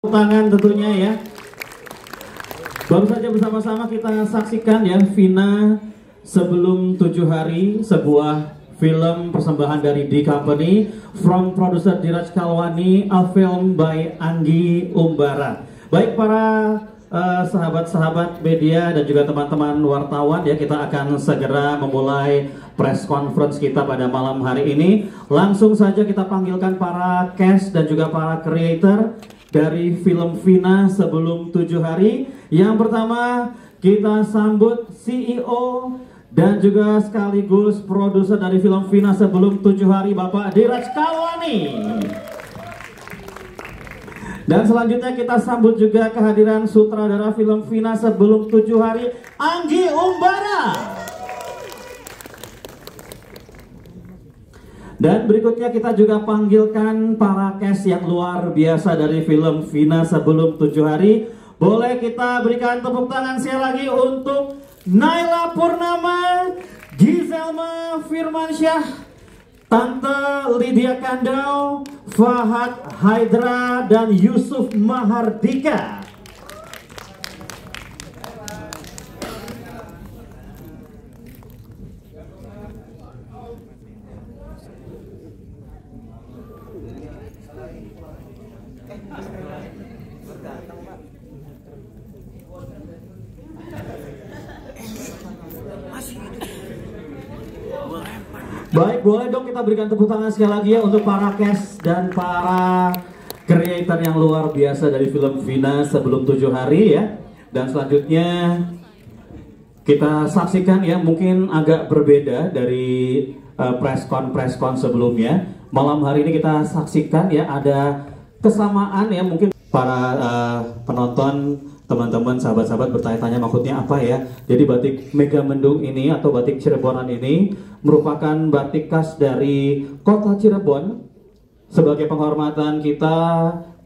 Tangan tentunya ya. Baru saja bersama-sama kita saksikan ya Vina Sebelum 7 Hari, sebuah film persembahan dari D Company from producer Diraj Kalwani, a film by Anggi Umbara. Baik para sahabat-sahabat media dan juga teman-teman wartawan ya, kita akan segera memulai press conference kita pada malam hari ini. Langsung saja kita panggilkan para cast dan juga para creator dari film Vina Sebelum 7 Hari. Yang pertama kita sambut CEO dan juga sekaligus produser dari film Vina Sebelum 7 Hari, Bapak Diraj Kalwani. Dan selanjutnya kita sambut juga kehadiran sutradara film Vina Sebelum 7 Hari, Anggi Umbara. Dan berikutnya kita juga panggilkan para cast yang luar biasa dari film Vina Sebelum 7 Hari. Boleh kita berikan tepuk tangan sekali lagi untuk Naila Purnama, Gizelma Firmansyah, Tante Lydia Kandau, Fahad Haidra, dan Yusuf Mahardika. Baik, boleh dong kita berikan tepuk tangan sekali lagi ya untuk para cast dan para creator yang luar biasa dari film Vina Sebelum 7 Hari ya. Dan selanjutnya kita saksikan ya, mungkin agak berbeda dari press con sebelumnya. Malam hari ini kita saksikan ya ada kesamaan ya, mungkin para penonton, teman-teman, sahabat-sahabat bertanya-tanya maksudnya apa ya. Jadi batik Megamendung ini atau batik Cirebonan ini merupakan batik khas dari kota Cirebon sebagai penghormatan kita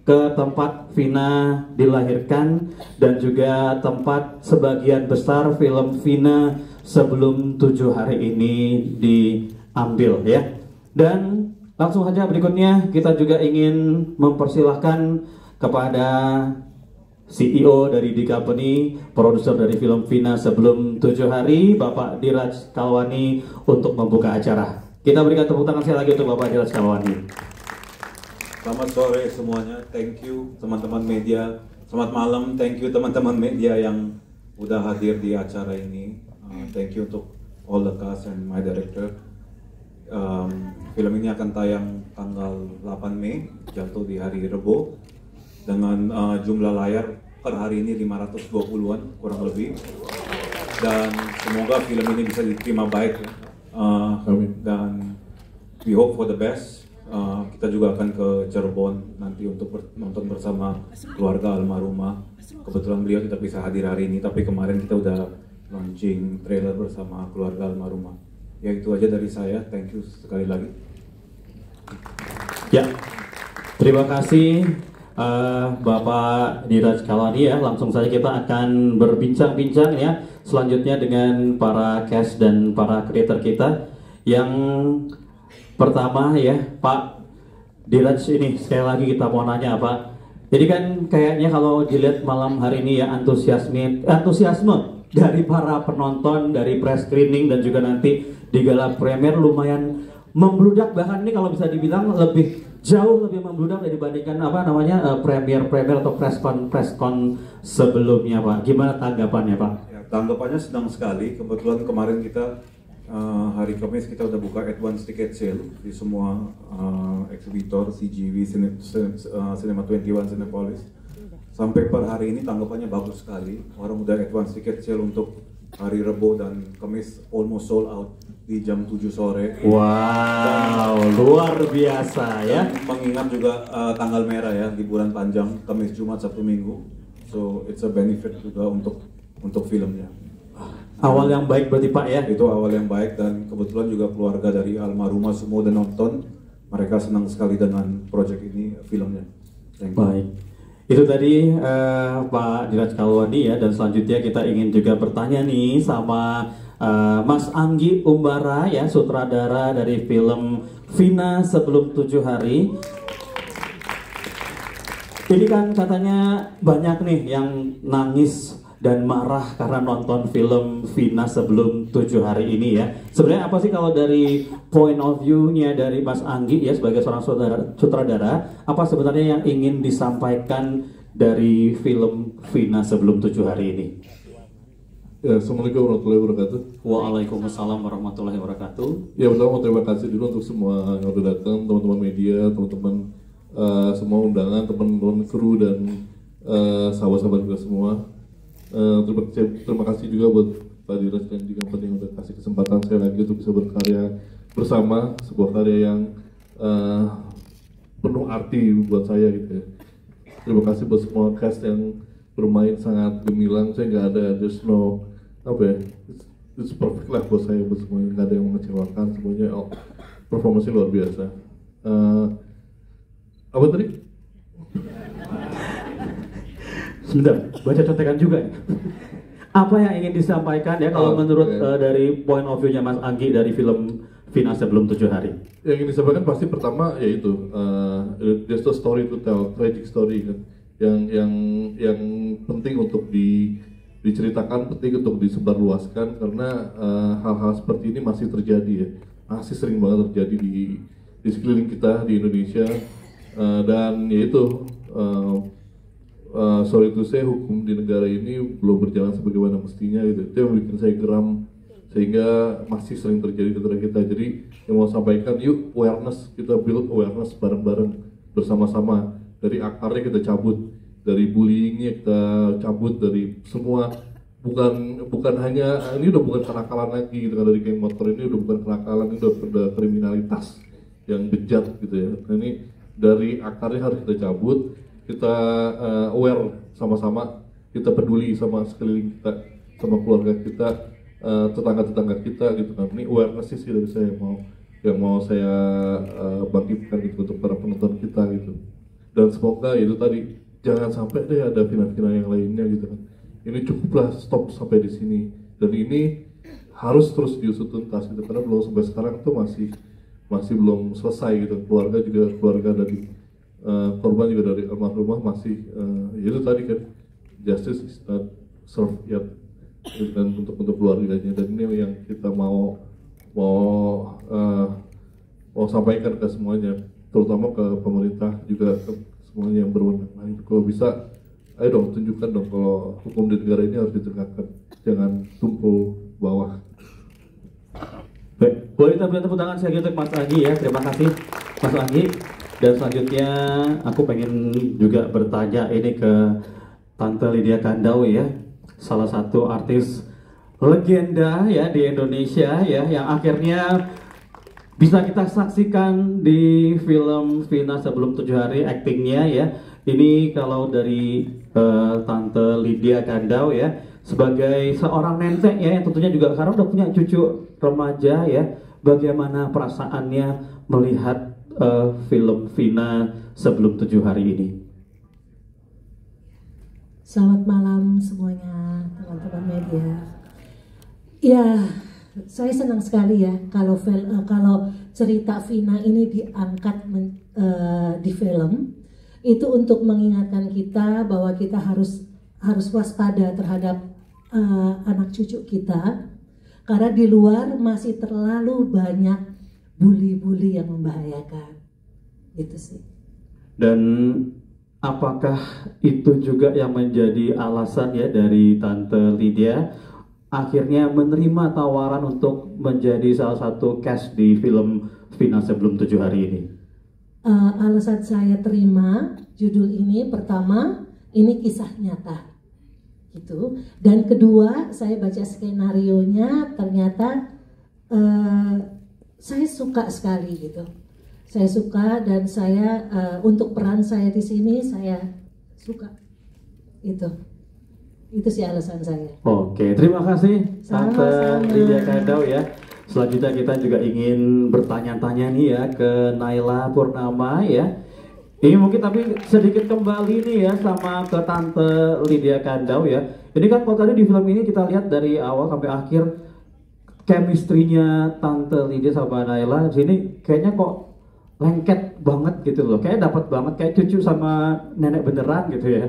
ke tempat Vina dilahirkan dan juga tempat sebagian besar film Vina Sebelum 7 Hari ini diambil ya. Dan langsung saja berikutnya kita juga ingin mempersilahkan kepada CEO dari D Company, produser dari film Vina Sebelum 7 Hari, Bapak Diraj Kalwani untuk membuka acara. Kita berikan tepuk tangan sekali lagi untuk Bapak Diraj Kalwani. Selamat sore semuanya, thank you teman-teman media. Selamat malam, thank you teman-teman media yang udah hadir di acara ini. Thank you untuk all the cast and my director. Film ini akan tayang tanggal 8 Mei, jatuh di hari Rebo. Dengan jumlah layar per hari ini 520-an kurang lebih, dan semoga film ini bisa diterima baik ya. Dan we hope for the best. Kita juga akan ke Cirebon nanti untuk nonton bersama keluarga almarhumah. Kebetulan beliau tidak bisa hadir hari ini, tapi kemarin kita udah launching trailer bersama keluarga almarhumah. Ya itu aja dari saya, thank you sekali lagi. Ya, terima kasih Bapak Diraj Kalwani ya. Langsung saja kita akan berbincang-bincang ya selanjutnya dengan para cast dan para creator kita. Yang pertama ya Pak Diraj, ini sekali lagi kita mau nanya Pak. Jadi kan kayaknya kalau dilihat malam hari ini ya antusiasme dari para penonton dari press screening dan juga nanti di gala premier lumayan membludak, bahkan ini kalau bisa dibilang jauh lebih membludak dibandingkan premier atau press con sebelumnya Pak. Gimana tanggapannya Pak? Ya, tanggapannya senang sekali. Kebetulan kemarin kita hari Kamis kita udah buka advance ticket sale di semua eksibitor CGV, Cinema 21, Cinepolis. Sampai per hari ini tanggapannya bagus sekali. Orang udah advance ticket sale untuk hari Rebo dan Kamis almost sold out di jam 7 sore. Wow, dan luar biasa ya. Mengingat juga tanggal merah ya, liburan panjang Kamis, Jumat, Sabtu, Minggu. So it's a benefit juga untuk filmnya. Awal yang baik berarti Pak ya? Itu awal yang baik, dan kebetulan juga keluarga dari almarhumah semua udah nonton. Mereka senang sekali dengan project ini, filmnya. Baik. Itu tadi Pak Diraj Kalwani ya, dan selanjutnya kita ingin juga bertanya nih sama Mas Anggi Umbara ya, sutradara dari film Vina Sebelum 7 Hari. Ini kan katanya banyak nih yang nangis dan marah karena nonton film Vina sebelum 7 hari ini ya. Sebenarnya apa sih kalau dari point of view-nya dari Mas Anggi ya sebagai seorang sutradara, apa sebenarnya yang ingin disampaikan dari film Vina sebelum 7 hari ini? Ya, Assalamualaikum warahmatullahi wabarakatuh. Waalaikumsalam warahmatullahi wabarakatuh. Ya, pertama terima kasih dulu untuk semua yang udah datang, teman-teman media, teman-teman semua undangan, teman-teman kru dan sahabat-sahabat kita semua. Terima kasih juga buat Pak Diras dan juga yang udah kasih kesempatan saya lagi untuk bisa berkarya bersama, sebuah karya yang penuh arti buat saya gitu ya. Terima kasih buat semua cast yang bermain sangat gemilang. Saya nggak ada, there's no apa ya, it's perfect lah buat saya, buat semuanya, nggak ada yang mengecewakan, semuanya performanya luar biasa. Apa tadi? Sebentar, baca contekan juga. Apa yang ingin disampaikan ya kalau menurut dari point of view-nya Mas Anggi dari film Vina sebelum 7 hari? Yang ingin disampaikan pasti pertama yaitu there's a story to tell, tragic story kan, yang penting untuk diceritakan, penting untuk disebarluaskan karena hal-hal seperti ini masih terjadi ya, masih sering banget terjadi di sekeliling kita di Indonesia. Dan yaitu sorry to say, hukum di negara ini belum berjalan sebagaimana mestinya gitu. Itu yang bikin saya geram, sehingga masih sering terjadi di negara kita. Jadi yang mau sampaikan, yuk awareness, kita build awareness bareng-bareng bersama-sama. Dari akarnya kita cabut, dari bullyingnya kita cabut, dari semua, bukan hanya ini udah bukan kenakalan lagi gitu kan, dari geng motor ini udah bukan kenakalan, ini udah kriminalitas yang bejat gitu ya. Nah, ini dari akarnya harus kita cabut, kita aware sama-sama, kita peduli sama sekeliling kita, sama keluarga kita, tetangga-tetangga kita gitu kan. Ini awareness sih dari saya yang mau saya bangkitkan gitu untuk para penonton kita gitu. Dan semoga itu tadi jangan sampai deh ada final-final yang lainnya gitu kan. Ini cukuplah, stop sampai di sini. Dan ini harus terus diusut tuntas gitu, karena belum sampai sekarang tuh masih belum selesai gitu. Keluarga dari korban juga dari almarhumah masih itu tadi kan, justice is not served yet gitu, dan untuk keluarganya. Dan ini yang kita mau sampaikan ke semuanya, terutama ke pemerintah juga, ke semuanya yang berwenang. Nah, kalau bisa ayo dong, tunjukkan dong kalau hukum di negara ini harus ditegakkan, jangan tumpul bawah. Baik, boleh kita beri tepuk tangan sekali untuk Mas Anggi ya. Terima kasih Mas Anggi. Dan selanjutnya aku pengen juga bertanya ini ke Tante Lydia Kandau ya, salah satu artis legenda ya di Indonesia ya, yang akhirnya bisa kita saksikan di film Vina sebelum 7 hari aktingnya ya. Ini kalau dari Tante Lydia Kandau ya, sebagai seorang nenek ya, yang tentunya juga sekarang udah punya cucu remaja ya, bagaimana perasaannya melihat film Vina sebelum 7 hari ini? Selamat malam semuanya, teman-teman media. Ya, saya senang sekali ya kalau cerita Vina ini diangkat di film. Itu untuk mengingatkan kita bahwa kita harus waspada terhadap anak cucu kita, karena di luar masih terlalu banyak bully-bully yang membahayakan. Itu sih. Dan apakah itu juga yang menjadi alasan ya dari Tante Lydia akhirnya menerima tawaran untuk menjadi salah satu cast di film Vina sebelum 7 hari ini? Alasan saya terima judul ini, pertama ini kisah nyata gitu, dan kedua saya baca skenarionya, ternyata saya suka sekali gitu. Saya suka, dan saya untuk peran saya di sini saya suka. Itu sih alasan saya. Oke, terima kasih Tante Lydia Kandau ya. Selanjutnya kita juga ingin bertanya-tanya nih ya ke Naila Purnama ya. Ini mungkin tapi sedikit kembali nih ya sama ke Tante Lydia Kandau ya. Ini kan kalau tadi di film ini kita lihat dari awal sampai akhir chemistry-nya Tante Lydia sama Naila, sini kayaknya kok lengket banget gitu loh, kayak dapat banget kayak cucu sama nenek beneran gitu ya.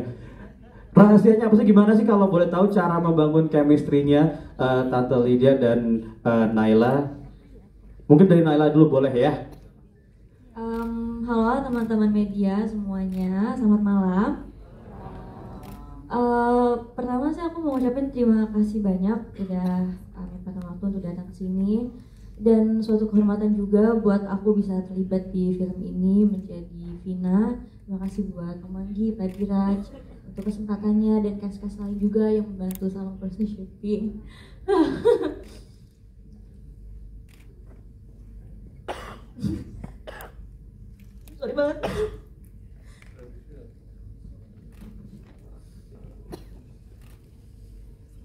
Rahasianya apa sih, gimana sih kalau boleh tahu cara membangun chemistry-nya Tante Lydia dan Naila? Mungkin dari Naila dulu boleh ya. Halo teman-teman media semuanya, selamat malam. Pertama sih aku mau ngucapin terima kasih banyak udah menyempatkan waktu untuk datang ke sini, dan suatu kehormatan juga buat aku bisa terlibat di film ini menjadi Vina. Terima kasih buat Om Anggi, Pak Diraj untuk kesempatannya, dan cast-cast lain juga yang membantu sama proses syuting. Sorry banget.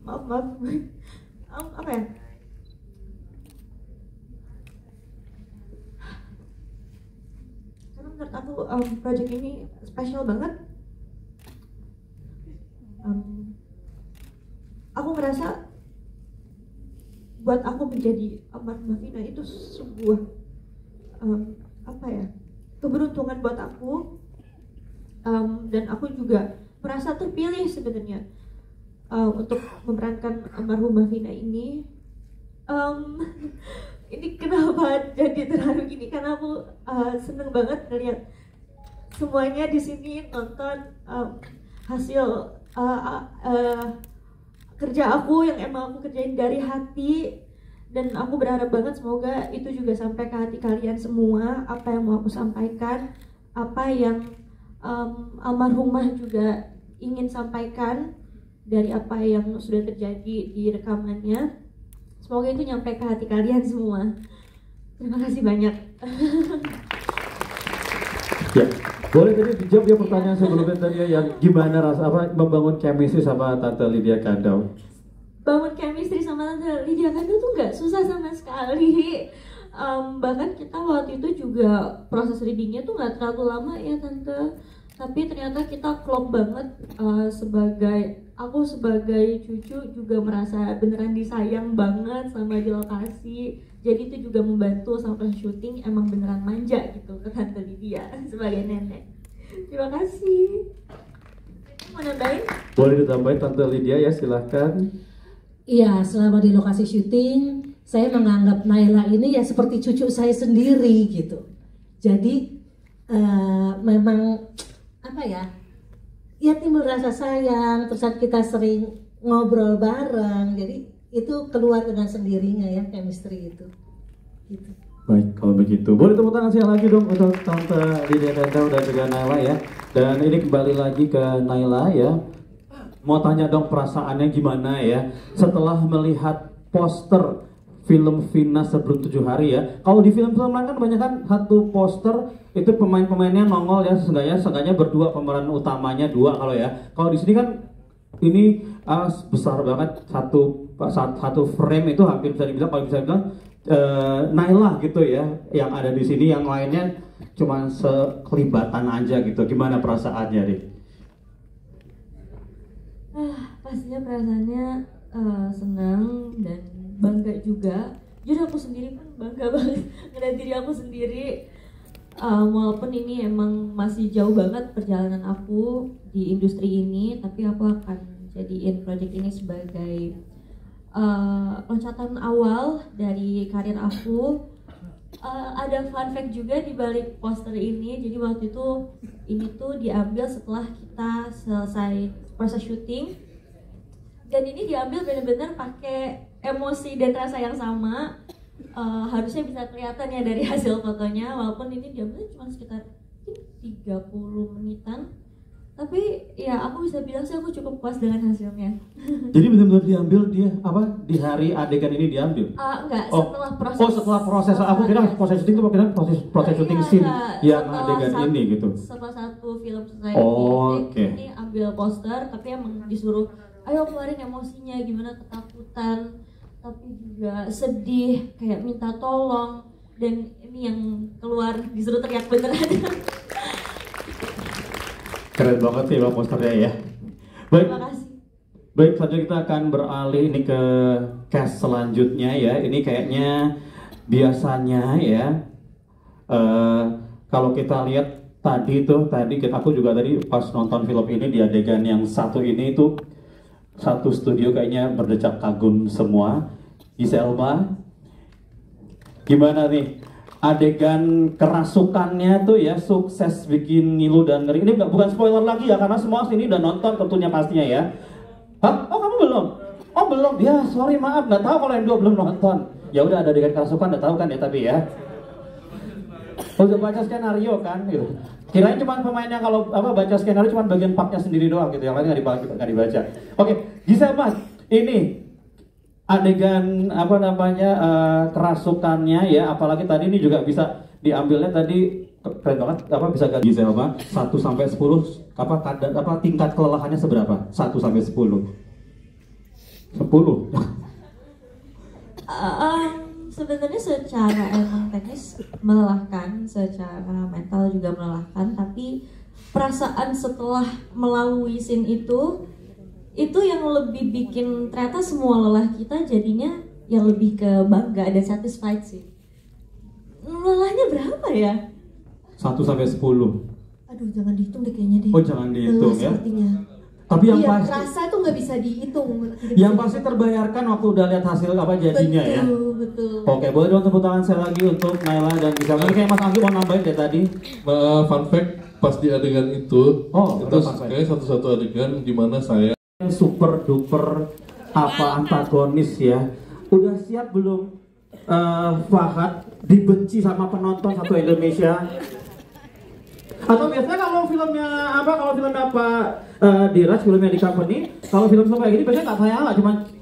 Maaf. Apa ya? Karena menurut aku project ini spesial banget. Aku merasa buat aku menjadi almarhumah Vina itu sebuah apa ya, keberuntungan buat aku, dan aku juga merasa terpilih sebenarnya untuk memerankan almarhumah Vina ini. Ini kenapa jadi terharu gini, karena aku seneng banget ngeliat semuanya di sini nonton hasil kerja aku yang emang aku kerjain dari hati, dan aku berharap banget semoga itu juga sampai ke hati kalian semua, apa yang mau aku sampaikan, apa yang almarhumah juga ingin sampaikan dari apa yang sudah terjadi di rekamannya. Semoga itu nyampe ke hati kalian semua. Terima kasih banyak. Ya, boleh tadi dijawab ya pertanyaan sebelumnya tadi ya, yang gimana rasa apa membangun chemistry sama Tante Lydia Kandau? Bangun chemistry sama Tante Lydia Kandau tuh nggak susah sama sekali. Bahkan kita waktu itu juga proses readingnya tuh nggak terlalu lama ya Tante. Tapi ternyata kita klop banget. Aku sebagai cucu juga merasa beneran disayang banget sama di lokasi. Jadi itu juga membantu sampai syuting, emang beneran manja gitu ke Tante Lydia sebagai nenek. Terima kasih. Mau nambahin? Boleh ditambahin Tante Lydia ya, silahkan. Iya, selama di lokasi syuting, saya menganggap Naila ini ya seperti cucu saya sendiri gitu. Jadi memang apa ya? Ya timbul rasa sayang, terus kita sering ngobrol bareng, jadi itu keluar dengan sendirinya ya chemistry itu. Gitu. Baik, kalau begitu boleh tepuk tangan sekali lagi dong untuk Tante Lydia Kandau dan juga Naila ya. Dan ini kembali lagi ke Naila ya. Mau tanya dong perasaannya gimana ya setelah melihat poster film Vina Sebelum 7 Hari ya. Kalau di film-film lain kan banyak kan satu poster itu pemain-pemainnya nongol ya, seenggaknya berdua, pemeran utamanya 2 kalau ya. Kalau di sini kan ini besar banget, satu frame itu hampir bisa dibilang, kalau bisa dibilang Naila gitu ya yang ada di sini, yang lainnya cuma sekelibatan aja gitu. Gimana perasaannya nih? Pastinya perasaannya senang dan bangga juga. Jujur aku sendiri pun bangga banget ngeliat diri aku sendiri. Walaupun ini emang masih jauh banget perjalanan aku di industri ini, tapi aku akan jadiin project ini sebagai loncatan awal dari karir aku. Ada fun fact juga di balik poster ini. Jadi waktu itu ini tuh diambil setelah kita selesai proses syuting, dan ini diambil benar-benar pakai emosi dan rasa yang sama. Harusnya bisa kelihatan ya dari hasil fotonya, walaupun ini diambil cuma sekitar 30 menitan, tapi ya aku bisa bilang sih aku cukup puas dengan hasilnya. Jadi benar-benar diambil dia apa di hari adegan ini diambil? Enggak, setelah proses. Oh, setelah proses. Aku kira proses syuting itu, aku kira proses syuting scene yang adegan ini gitu. Setelah satu film selesai Oke. ini ambil poster, tapi emang disuruh ayo keluarin emosinya, gimana ketakutan, tapi juga sedih, kayak minta tolong, dan ini yang keluar disuruh teriak beneran. Keren banget sih bang posternya ya. Baik. Terima kasih. Baik, selanjutnya kita akan beralih ini ke cast selanjutnya ya. Ini kayaknya biasanya ya kalau kita lihat aku juga tadi pas nonton film ini di adegan yang satu ini itu satu studio kayaknya berdecak kagum semua. Giselma, gimana nih adegan kerasukannya tuh ya, sukses bikin ngilu dan ngeri. Ini bukan spoiler lagi ya, karena semua sini udah nonton tentunya pastinya ya. Hah? Oh kamu belum? Oh belum? Ya sorry maaf, nggak tahu kalau yang dua belum nonton. Ya udah ada adegan kerasukan, udah tahu kan ya tapi ya. Udah baca skenario kan gitu. Kirain cuma pemain yang kalau baca skenario cuma bagian partnya sendiri doang gitu, yang lain nggak dibaca. Oke, Gisel Mas, ini adegan kerasukannya ya, apalagi tadi ini juga bisa diambilnya tadi keren banget, bisa ganti Gisel Mas 1 sampai 10 tingkat kelelahannya seberapa? 1 sampai 10. 10. Sebenarnya secara emang teknis melelahkan, secara mental juga melelahkan, tapi perasaan setelah melalui scene itu yang lebih bikin ternyata semua lelah kita jadinya yang lebih ke bangga dan satisfied sih. Lelahnya berapa ya? 1 sampai 10. Aduh jangan dihitung deh kayaknya deh. Oh jangan dihitung ya. Sepertinya. Tapi yang iya, pasti rasa tuh nggak bisa dihitung. Yang pasti terbayarkan waktu udah lihat hasil jadinya ya. Betul. Oke, boleh dong tepuk tangan saya lagi untuk Naila dan Gisel. Kayak Mas Anggi mau nambahin deh tadi. Fun fact, pas di adegan itu kayaknya satu-satu adegan di mana saya super duper antagonis ya. Udah siap belum Fahad dibenci sama penonton satu Indonesia? Atau biasanya kalau filmnya Diraj, filmnya di company, kalau film kayak gini biasanya nggak tayang,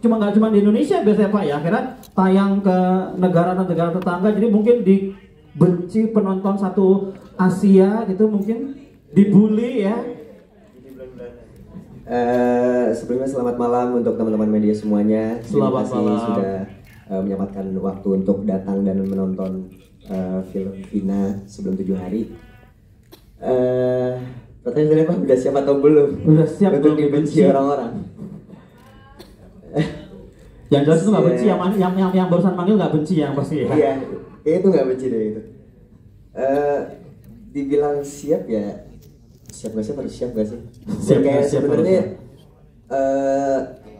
nggak cuma di Indonesia biasanya Pak ya, akhirnya tayang ke negara tetangga, jadi mungkin dibenci penonton satu Asia gitu, mungkin dibully ya. Sebelumnya selamat malam untuk teman-teman media semuanya. Selamat malam. Sudah menyempatkan waktu untuk datang dan menonton film Vina sebelum 7 hari. Pertanyaan apa? Udah siap atau belum? Udah siap untuk belum dibenci orang-orang? Yang jelas itu nggak benci, yang barusan manggil nggak benci yang pasti ya. Iya, itu nggak benci deh itu. Dibilang siap ya, siap nggak sih? Kayak sebenarnya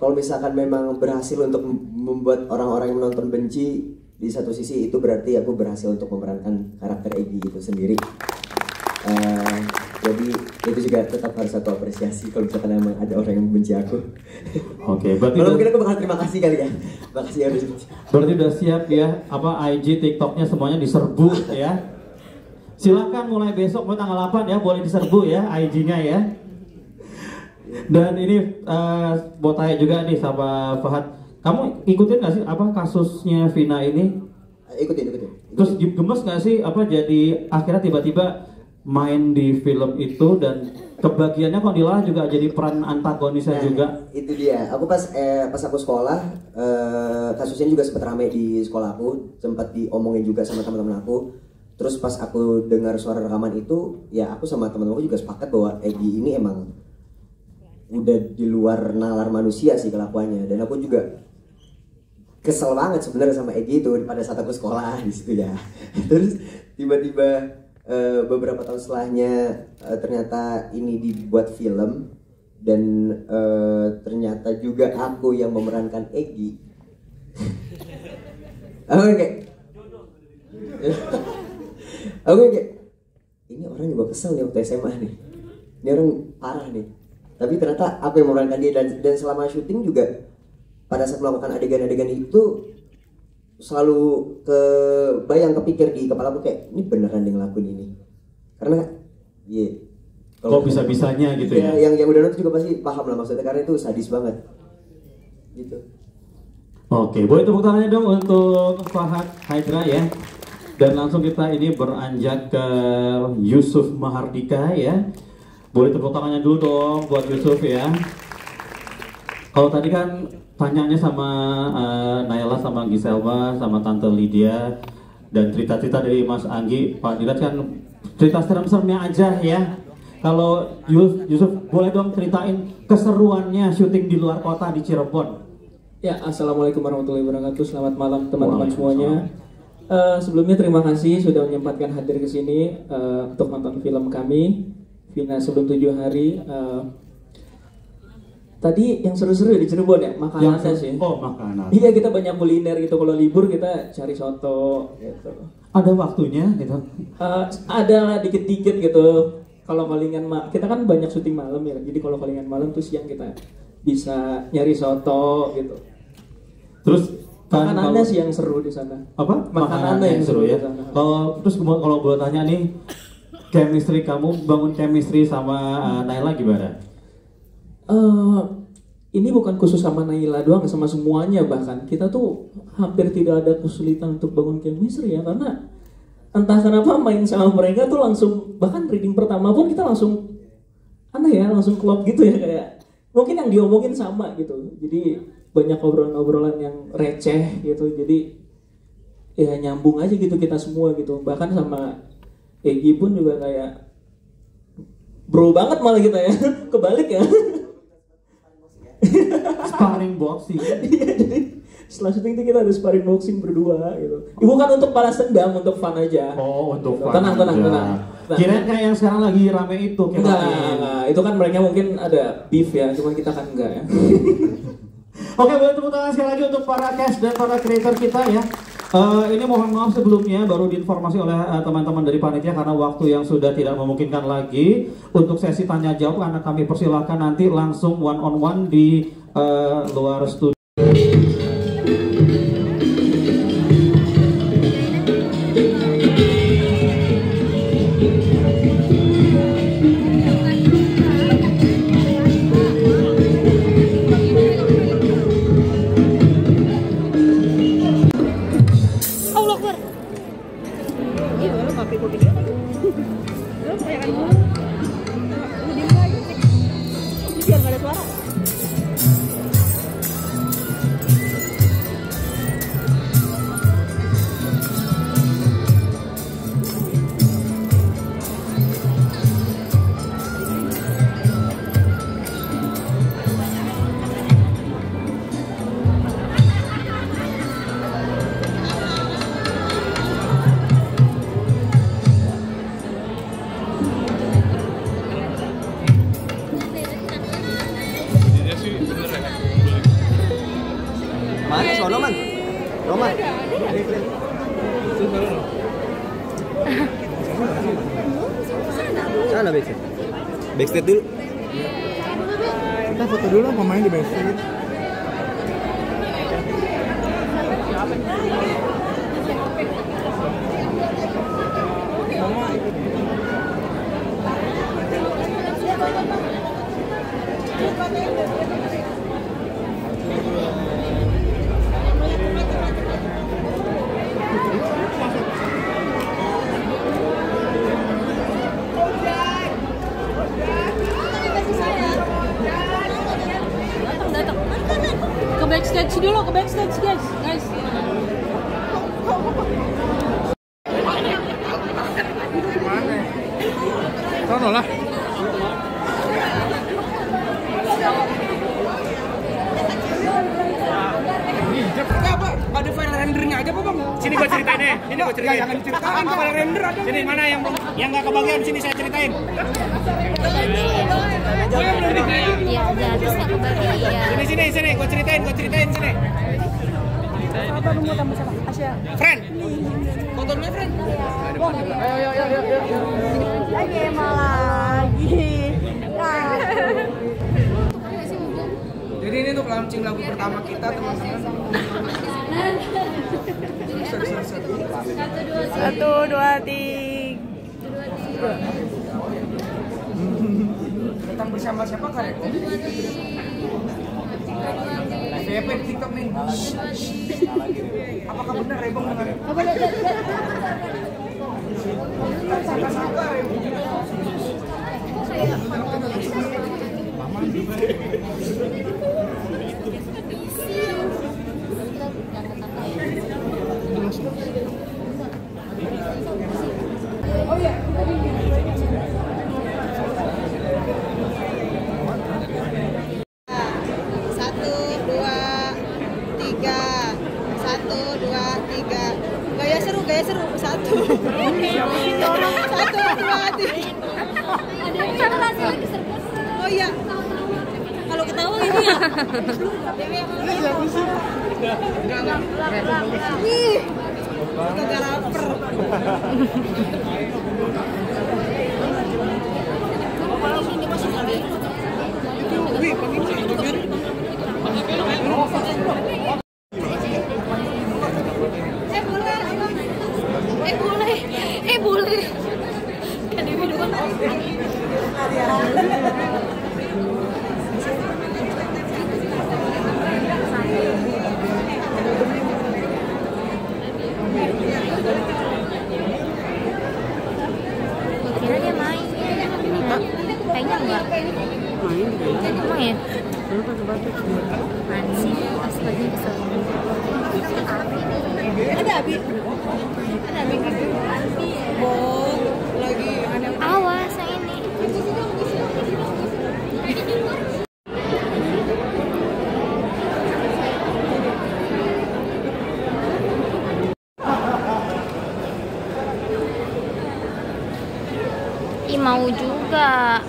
kalau misalkan memang berhasil untuk membuat orang-orang yang menonton benci, di satu sisi itu berarti aku berhasil untuk memerankan karakter Egy itu sendiri. Jadi itu juga tetap harus aku apresiasi kalau misalkan emang ada orang yang membenci aku. Oke, berarti kalau mungkin aku bakal terima kasih kali ya. Makasih ya udah benci. Berarti udah siap ya, IG, TikToknya semuanya diserbu ya. Silakan mulai besok mau tanggal 8 ya, boleh diserbu ya IG-nya ya. Dan ini mau tanya juga nih sama Fahad, kamu ikutin nggak sih kasusnya Vina ini? Ikutin. Terus gemes nggak sih jadi akhirnya tiba-tiba main di film itu dan kebagiannya kok Dilah juga jadi peran antagonisnya juga. Itu dia. Aku pas aku sekolah, kasusnya juga sempat ramai di sekolah aku, sempat diomongin juga sama teman-teman aku. Terus pas aku dengar suara rekaman itu, ya aku sama teman-temanku juga sepakat bahwa Egy ini emang udah di luar nalar manusia sih kelakuannya. Dan aku juga kesel banget sebenarnya sama Egy itu pada saat aku sekolah di situ ya. Terus tiba-tiba beberapa tahun setelahnya ternyata ini dibuat film dan ternyata juga aku yang memerankan Egy. Aku kayak ini orang juga kesel nih waktu SMA nih. Ini orang parah nih. Tapi ternyata aku yang memerankan dia dan selama syuting juga pada saat melakukan adegan-adegan itu selalu kepikir di kepala aku kayak ini beneran dia ngelakuin ini karena kalau bisa-bisanya gitu ya. Yang udah nonton juga pasti paham lah maksudnya karena itu sadis banget gitu. Oke, boleh tepuk tangannya dong untuk Fahad Hydra ya. Dan langsung kita ini beranjak ke Yusuf Mahardika ya. Boleh tepuk tangannya dulu dong buat Yusuf ya. Kalau tadi kan tanyanya sama Naila sama Giselma sama Tante Lydia dan cerita-cerita dari Mas Anggi, Pak Diraj kan cerita serem-seremnya aja ya. Kalau Yusuf boleh dong ceritain keseruannya syuting di luar kota di Cirebon. Ya, assalamualaikum warahmatullahi wabarakatuh. Selamat malam teman-teman semuanya. Sebelumnya terima kasih sudah menyempatkan hadir ke sini untuk nonton film kami Vina Sebelum 7 Hari. Tadi yang seru-seru di Cirebon ya, makanan sih. Oh, makanan. Iya, kita banyak kuliner gitu. Kalau libur kita cari soto gitu. Ada waktunya gitu. Ada lah dikit-dikit gitu. Kalau callingan kita kan banyak syuting malam ya. Jadi kalau callingan malam tuh siang kita bisa nyari soto gitu. Terus makanannya sih yang seru di sana. Apa? Makanannya yang seru ya. Kalau boleh tanya nih, chemistry kamu bangun chemistry sama Naila gimana? Ini bukan khusus sama Naila doang, sama semuanya. Bahkan kita tuh hampir tidak ada kesulitan untuk bangun chemistry ya, karena entah kenapa main sama mereka tuh langsung, bahkan reading pertama pun kita langsung aneh ya, langsung klop gitu ya, kayak mungkin yang diomongin sama gitu. Jadi banyak obrolan-obrolan yang receh gitu, jadi ya nyambung aja gitu kita semua gitu. Bahkan sama Egi pun juga kayak bro banget malah kita ya. Kebalik ya. Sparring boxing. Iya, jadi setelah syuting itu kita ada sparring boxing berdua gitu. Bukan untuk balas dendam, untuk fun aja. Oh, untuk fun. Tenang. Kirain kayak yang sekarang lagi rame itu. Enggak, itu kan mereka mungkin ada beef ya, cuma kita kan enggak ya. Oke, boleh tepuk tangan sekali lagi untuk para cast dan para creator kita ya. Ini mohon maaf sebelumnya baru diinformasi oleh teman-teman dari panitia karena waktu yang sudah tidak memungkinkan lagi untuk sesi tanya jawab, karena kami persilahkan nanti langsung one on one di luar studio. Backstage dulu. Kita foto dulu pemain di backstage. Backstage dulu, ke backstage guys. Sono lah. Ada file rendernya aja, Bang. Sini gua ceritain deh. Sini gua ceritain. Jangan diceritain, file render ada. Sini mana yang nggak kebagian, sini saya ceritain. Iya, terus nggak kebagian. Sini, gua ceritain sini. Apa nunggu tambah sama Asya? Friend. Tontonnya, friend. Ayo. Lagi lagi. Jadi ini untuk launching lagu pertama kita, teman-teman. 1, 2, 3. Datang bersama siapa, Kareko? FYP di TikTok nih. Apakah benar Rebong dengan sangka-sangka Rebong? Oh ya. 1, 2, 3. 1, 2, 3. Gaya seru Ih, kagak lapar. Boleh. Kan Dewi doang. Kira dia main. Kayaknya enggak. Main. Emang ya? Mana sih? Pas lagi kesel. Ada Abi. Ada Abi. Oh, lagi ada. Awas yang ini. Ih, mau juga.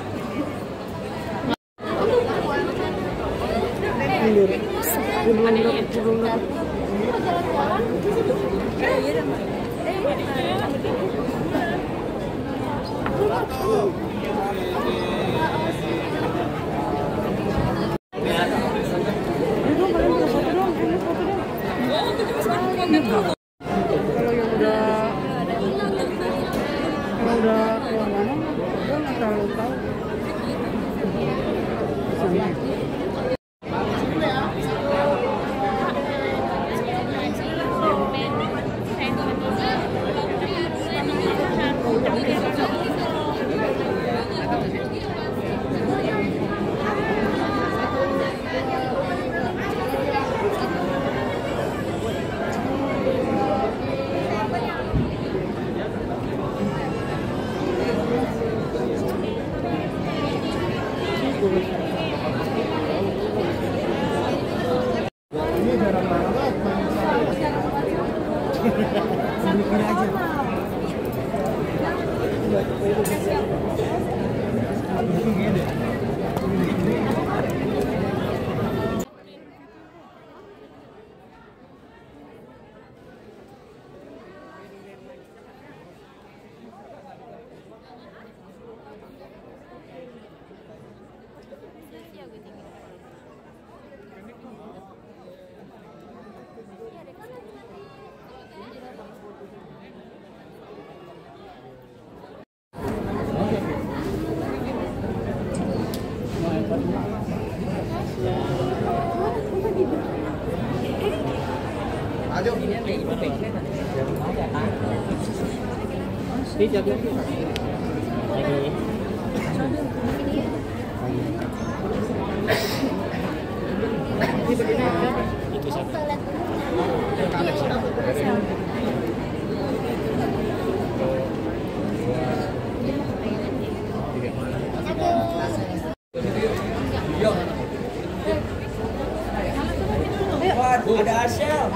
Ada Ashel.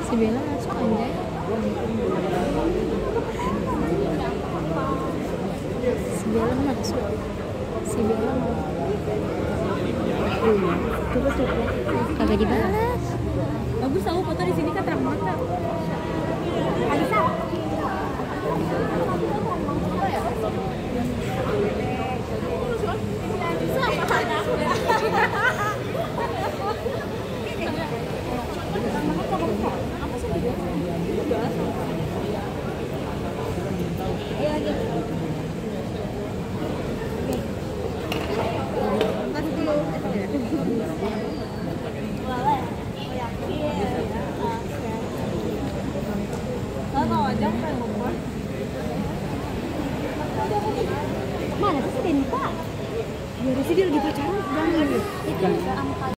Si Bella masuk anjay. Si Bella masuk. Si Bella mau. Coba tuh. Kagak dibalas. Bagus tahu foto di sini kan terang mata. Alisa. ini Pak. Biar sih dia lagi pacaran, jangan.